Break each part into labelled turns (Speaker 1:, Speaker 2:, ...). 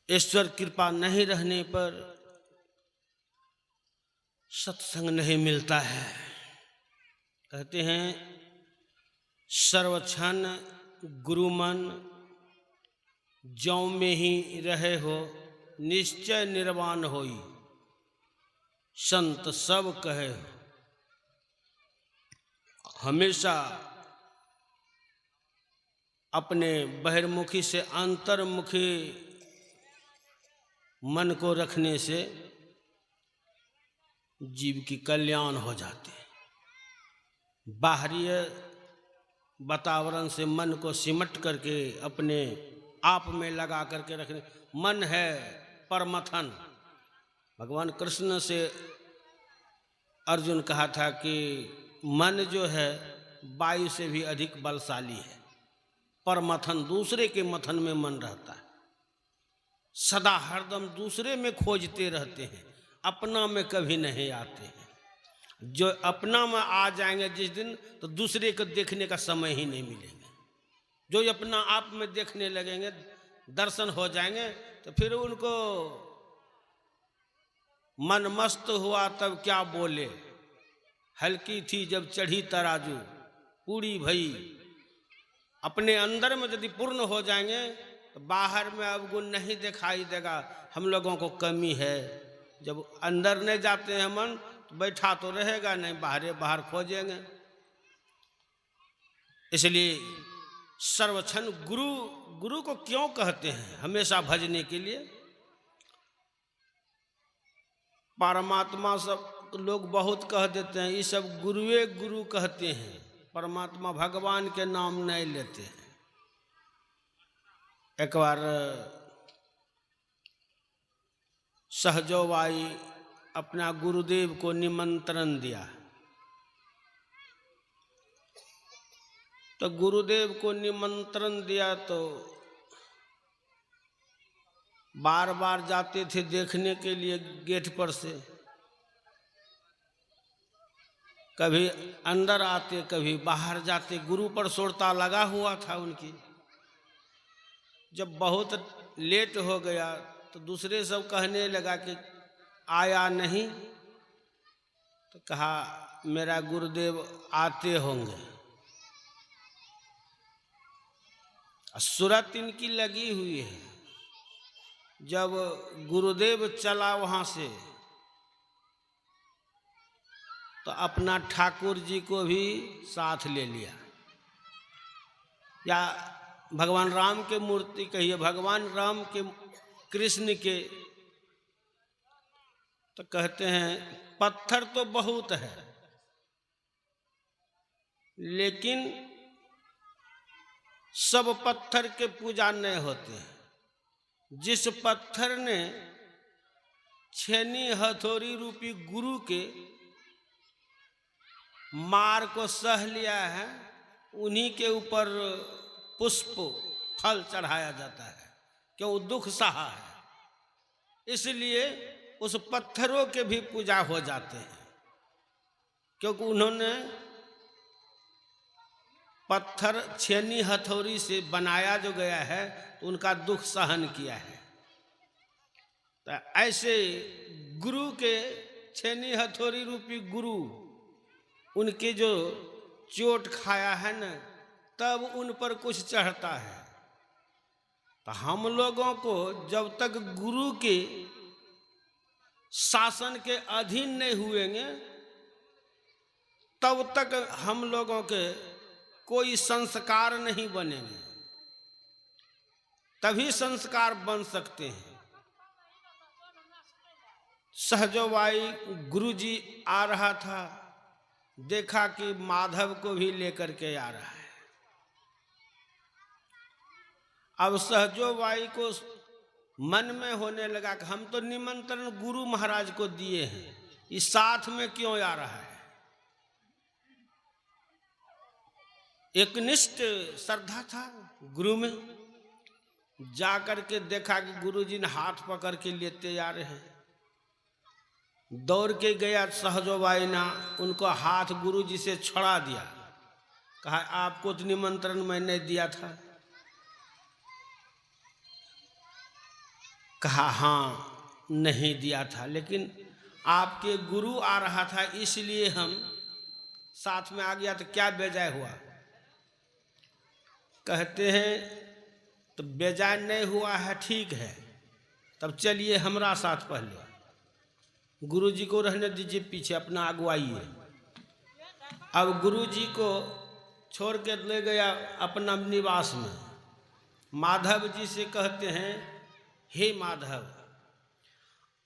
Speaker 1: ईश्वर कृपा नहीं रहने पर सत्संग नहीं मिलता है। कहते हैं सर्वक्षण गुरु मन ज्यों में ही रहे हो, निश्चय निर्वाण होई, संत सब कहे हो। हमेशा अपने बहिर्मुखी से अंतर्मुखी मन को रखने से जीव की कल्याण हो जाते हैं। बाहरी वातावरण से मन को सिमट करके अपने आप में लगा करके रखने, मन है परमथन। भगवान कृष्ण से अर्जुन कहा था कि मन जो है वायु से भी अधिक बलशाली है। परमथन, दूसरे के मथन में मन रहता है, सदा हरदम दूसरे में खोजते रहते हैं, अपना में कभी नहीं आते हैं। जो अपना में आ जाएंगे जिस दिन, तो दूसरे को देखने का समय ही नहीं मिलेगा। जो अपना आप में देखने लगेंगे, दर्शन हो जाएंगे, तो फिर उनको मन मस्त हुआ तब क्या बोले। हल्की थी जब चढ़ी तराजू, पूरी भई। अपने अंदर में यदि पूर्ण हो जाएंगे तो बाहर में अब गुण नहीं दिखाई देगा। हम लोगों को कमी है, जब अंदर नहीं जाते हैं मन, तो बैठा तो रहेगा नहीं, बाहर खोजेंगे। इसलिए सर्वक्षण गुरु को क्यों कहते हैं? हमेशा भजने के लिए। परमात्मा सब लोग बहुत कह देते हैं, ये सब गुरुए गुरु कहते हैं, परमात्मा भगवान के नाम नहीं लेते हैं। एक बार सहजोबाई अपना गुरुदेव को निमंत्रण दिया, तो गुरुदेव को निमंत्रण दिया तो बार बार जाते थे देखने के लिए गेट पर से। कभी अंदर आते, कभी बाहर जाते, गुरु पर सोड़ता लगा हुआ था उनकी। जब बहुत लेट हो गया तो दूसरे सब कहने लगा कि आया नहीं, तो कहा मेरा गुरुदेव आते होंगे। सूरत इनकी लगी हुई है। जब गुरुदेव चला वहाँ से, तो अपना ठाकुर जी को भी साथ ले लिया। या भगवान राम के मूर्ति कहिए, भगवान राम के, कृष्ण के, तो कहते हैं पत्थर तो बहुत है, लेकिन सब पत्थर के पूजा नहीं होते हैं। जिस पत्थर ने छेनी हथौड़ी रूपी गुरु के मार को सह लिया है, उन्हीं के ऊपर पुष्प फल चढ़ाया जाता है, क्यों? दुख सहा है। इसलिए उस पत्थरों के भी पूजा हो जाते हैं, क्योंकि उन्होंने पत्थर छेनी हथौड़ी से बनाया जो गया है, तो उनका दुख सहन किया है। तो ऐसे गुरु के छेनी हथौड़ी रूपी गुरु, उनके जो चोट खाया है न, तब उन पर कुछ चढ़ता है। तो हम लोगों को जब तक गुरु के शासन के अधीन नहीं हुएंगे, तब तक हम लोगों के कोई संस्कार नहीं बनेंगे। तभी संस्कार बन सकते हैं। सहजोबाई गुरुजी आ रहा था, देखा कि माधव को भी लेकर के आ रहा है। अब सहजोबाई को मन में होने लगा कि हम तो निमंत्रण गुरु महाराज को दिए हैं, इस साथ में क्यों आ रहा है। एक निष्ठ श्रद्धा था गुरु में। जाकर के देखा कि गुरुजी ने हाथ पकड़ के लेते आ रहे हैं। दौड़ के गया सहजोबाई ने, उनको हाथ गुरुजी से छुड़ा दिया। कहा आपको तो निमंत्रण मैंने दिया था। कहा हाँ नहीं दिया था, लेकिन आपके गुरु आ रहा था इसलिए हम साथ में आ गया, तो क्या बेजाय हुआ? कहते हैं तो बेजाय नहीं हुआ है, ठीक है, तब चलिए हमारा साथ पहले, गुरु जी को रहने दीजिए पीछे, अपना अगुवाइए। अब गुरु जी को छोड़ के ले गया अपना निवास में। माधव जी से कहते हैं, हे माधव,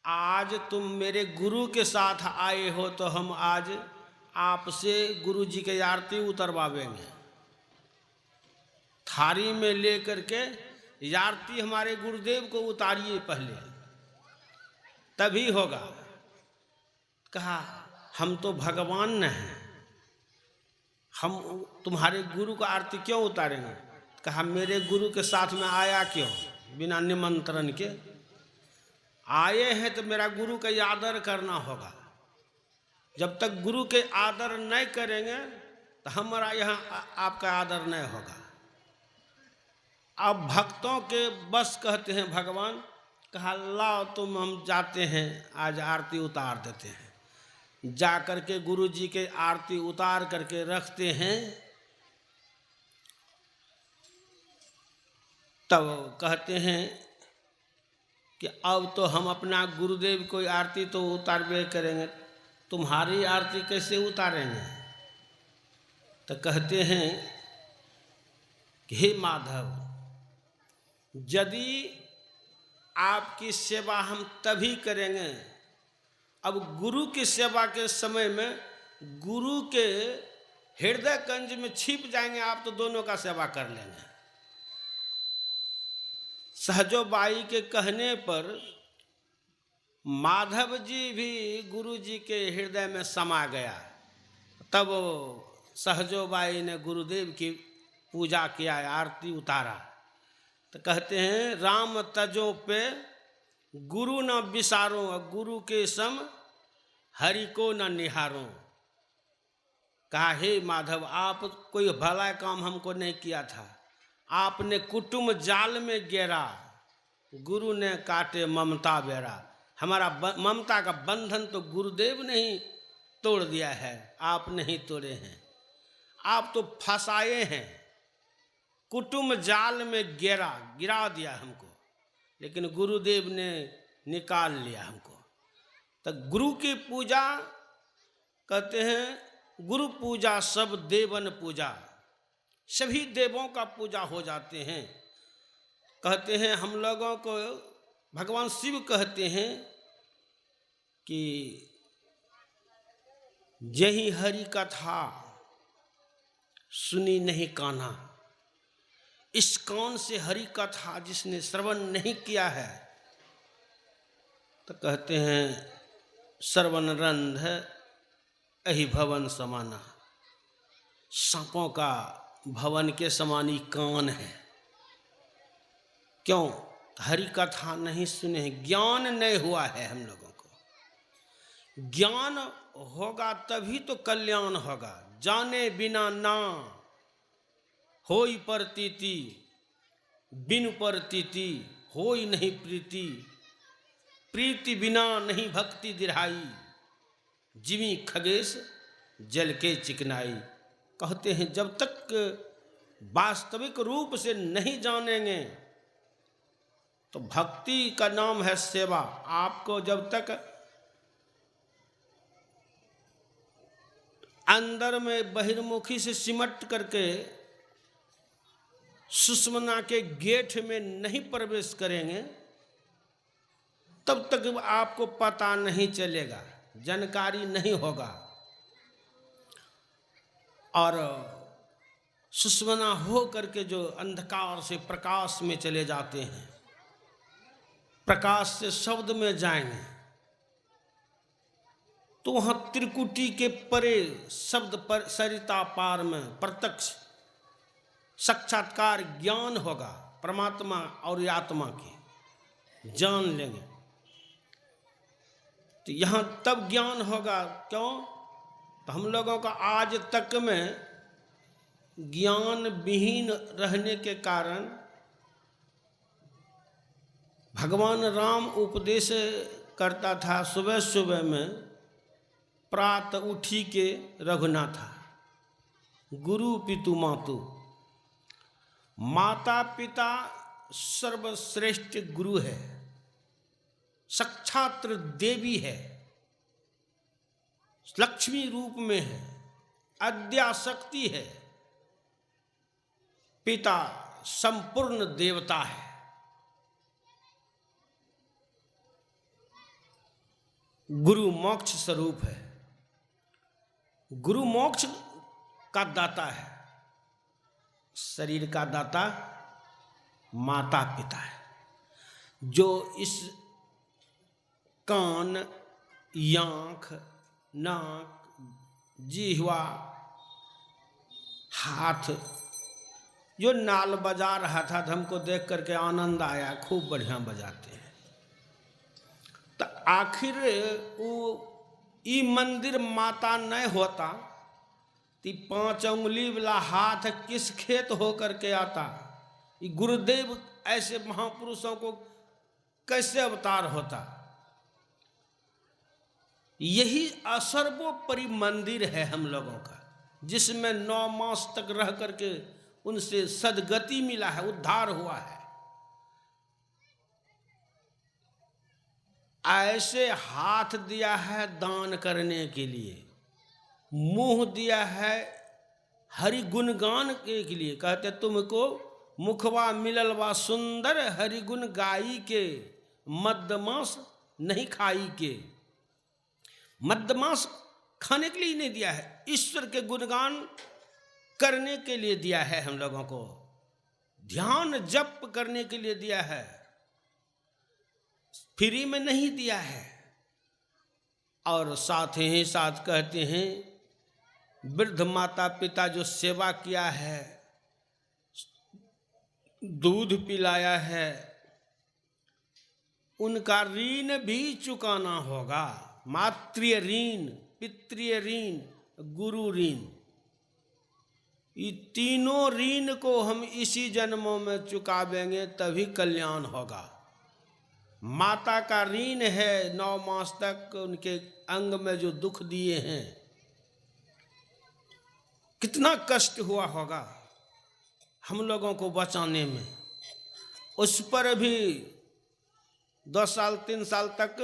Speaker 1: आज तुम मेरे गुरु के साथ आए हो तो हम आज आपसे गुरु जी के आरती उतरवावेंगे। थारी में लेकर के आरती हमारे गुरुदेव को उतारिए पहले, तभी होगा। कहा हम तो भगवान न हैं, हम तुम्हारे गुरु का आरती क्यों उतारेंगे? कहा मेरे गुरु के साथ में आया क्यों बिना निमंत्रण के? आए हैं तो मेरा गुरु का आदर करना होगा। जब तक गुरु के आदर नहीं करेंगे तो हमारा यहाँ आपका आदर नहीं होगा। अब भक्तों के बस कहते हैं भगवान। कहा लाओ तुम, हम जाते हैं, आज आरती उतार देते हैं। जा करके गुरु जी के आरती उतार करके रखते हैं। तब कहते हैं कि अब तो हम अपना गुरुदेव को आरती तो उतारबे करेंगे, तुम्हारी आरती कैसे उतारेंगे? तो कहते हैं कि हे माधव, यदि आपकी सेवा हम तभी करेंगे, अब गुरु की सेवा के समय में गुरु के हृदय कंज में छिप जाएंगे आप, तो दोनों का सेवा कर लेंगे। सहजोबाई के कहने पर माधव जी भी गुरु जी के हृदय में समा गया। तब सहजोबाई ने गुरुदेव की पूजा किया, आरती उतारा। तो कहते हैं राम तजो पे गुरु न विसारो, गुरु के सम हरि को न निहारो। कहा हे माधव, आप कोई भला काम हमको नहीं किया था, आपने कुटुंब जाल में गिरा, गुरु ने काटे ममता बेरा। हमारा ममता का बंधन तो गुरुदेव ने ही तोड़ दिया है, आप नहीं तोड़े हैं। आप तो फंसाए हैं, कुटुंब जाल में गिरा दिया हमको, लेकिन गुरुदेव ने निकाल लिया हमको। तो गुरु की पूजा कहते हैं, गुरु पूजा सब देवन पूजा, सभी देवों का पूजा हो जाते हैं। कहते हैं हम लोगों को भगवान शिव कहते हैं कि यही हरि कथा सुनी नहीं कान्हा, इस कान से हरि कथा जिसने श्रवण नहीं किया है, तो कहते हैं श्रवण रंध अहि भवन समाना, सांपों का भवन के समानी कान है। क्यों? हरि कथा नहीं सुने हैं, ज्ञान नहीं हुआ है हम लोगों को। ज्ञान होगा तभी तो कल्याण होगा। जाने बिना ना होई प्रतीति, बिन प्रतीति होई नहीं प्रीति, प्रीति बिना नहीं भक्ति दिरहाई, जिमी खगेश जल के चिकनाई। कहते हैं जब तक वास्तविक रूप से नहीं जानेंगे तो भक्ति का नाम है सेवा। आपको जब तक अंदर में बहिर्मुखी से सिमट करके सुषुम्ना के गेट में नहीं प्रवेश करेंगे, तब तक आपको पता नहीं चलेगा, जानकारी नहीं होगा। और सुषुम्ना हो करके जो अंधकार से प्रकाश में चले जाते हैं, प्रकाश से शब्द में जाएंगे, तो वहाँ त्रिकुटी के परे शब्द पर सरिता पार में प्रत्यक्ष साक्षात्कार ज्ञान होगा, परमात्मा और आत्मा की जान लेंगे। तो यहाँ तब ज्ञान होगा। क्यों? तो हम लोगों का आज तक में ज्ञान विहीन रहने के कारण भगवान राम उपदेश करता था सुबह सुबह में, प्रात उठी के रघुनाथा, गुरु पितु मातु। माता पिता सर्वश्रेष्ठ गुरु है, साक्षात देवी है, लक्ष्मी रूप में है, अद्याशक्ति है। पिता संपूर्ण देवता है। गुरु मोक्ष स्वरूप है। गुरु मोक्ष का दाता है। शरीर का दाता माता पिता है, जो इस कान, आँख, नाक, जिह्वा, हाथ, जो नाल बजा रहा था तो हमको देख करके आनंद आया, खूब बढ़िया बजाते हैं। तो आखिर वो ई मंदिर माता न होता तो 5 उंगली वाला हाथ किस खेत हो करके आता? ये गुरुदेव ऐसे महापुरुषों को कैसे अवतार होता? यही सर्वोपरि मंदिर है हम लोगों का, जिसमें 9 मास तक रह करके उनसे सदगति मिला है, उद्धार हुआ है। ऐसे हाथ दिया है दान करने के लिए, मुंह दिया है हरि गुणगान के लिए। कहते तुमको मुखवा मिलल वा सुंदर, हरि गुण गाई के, मद्यमांस नहीं खाई के। मद्यमांस खाने के लिए नहीं दिया है, ईश्वर के गुणगान करने के लिए दिया है। हम लोगों को ध्यान जप करने के लिए दिया है, फ्री में नहीं दिया है। और साथ ही साथ कहते हैं वृद्ध माता पिता जो सेवा किया है, दूध पिलाया है, उनका ऋण भी चुकाना होगा। मातृ ऋण, पितृ ऋण, गुरु ऋण, ये तीनों ऋण को हम इसी जन्मों में चुकावेंगे तभी कल्याण होगा। माता का ऋण है 9 मास तक उनके अंग में जो दुख दिए हैं, कितना कष्ट हुआ होगा हम लोगों को बचाने में। उस पर भी 2 साल 3 साल तक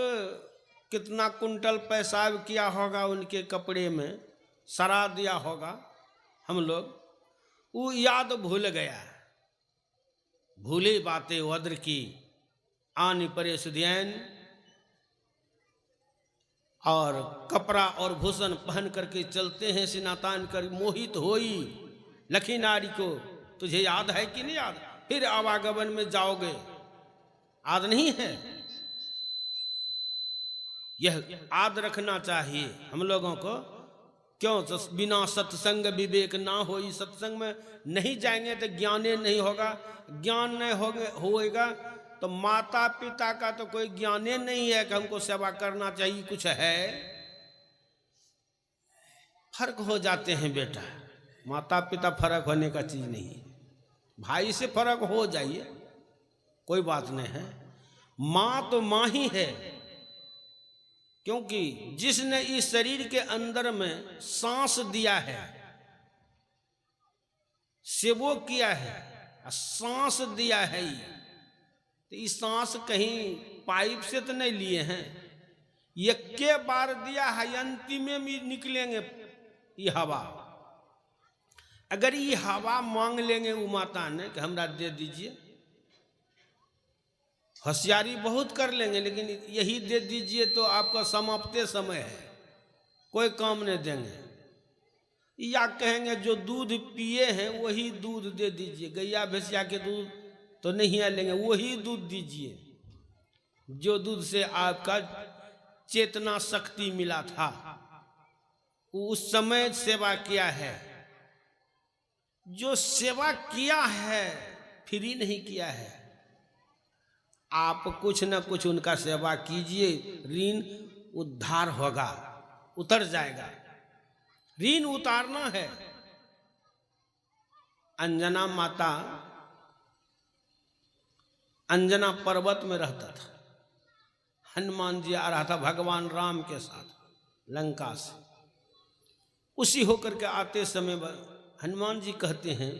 Speaker 1: कितना कुंटल पेशाब किया होगा, उनके कपड़े में सरा दिया होगा हम लोग। वो याद भूल गया, भूले बातें वज्र की आनी परे सुधैन। और कपड़ा और भूषण पहन करके चलते हैं सिनातान कर, मोहित होई लखी नारी को। तुझे याद है कि नहीं याद? फिर आवागमन में जाओगे, याद नहीं है? यह याद रखना चाहिए हम लोगों को। क्यों? तो बिना सत्संग विवेक ना हो। सत्संग में नहीं जाएंगे तो ज्ञाने नहीं होगा, ज्ञान नहीं होएगा तो माता पिता का तो कोई ज्ञाने नहीं है कि हमको सेवा करना चाहिए। कुछ है फर्क हो जाते हैं बेटा, माता पिता फर्क होने का चीज नहीं है। भाई से फर्क हो जाइए, कोई बात नहीं है। माँ तो माँ ही है, क्योंकि जिसने इस शरीर के अंदर में सांस दिया है, सेवो किया है, सांस दिया है, तो इस सांस कहीं पाइप से तो नहीं लिए हैं, ये के बार दिया है, अंतिम में भी निकलेंगे ये हवा। अगर ये हवा मांग लेंगे वो माता ने कि हमरा दे दीजिए, होशियारी बहुत कर लेंगे, लेकिन यही दे दीजिए तो आपका समाप्ते समय है, कोई काम नहीं देंगे। या कहेंगे जो दूध पिए हैं वही दूध दे दीजिए, गैया भैंसिया के दूध तो नहीं है, लेंगे वही दूध दीजिए जो दूध से आपका चेतना शक्ति मिला था, उस समय सेवा किया है। जो सेवा किया है फ्री नहीं किया है, आप कुछ न कुछ उनका सेवा कीजिए, ऋण उद्धार होगा, उतर जाएगा। ऋण उतारना है। अंजना माता अंजना पर्वत में रहता था। हनुमान जी आ रहा था भगवान राम के साथ लंका से। उसी होकर के आते समय हनुमान जी कहते हैं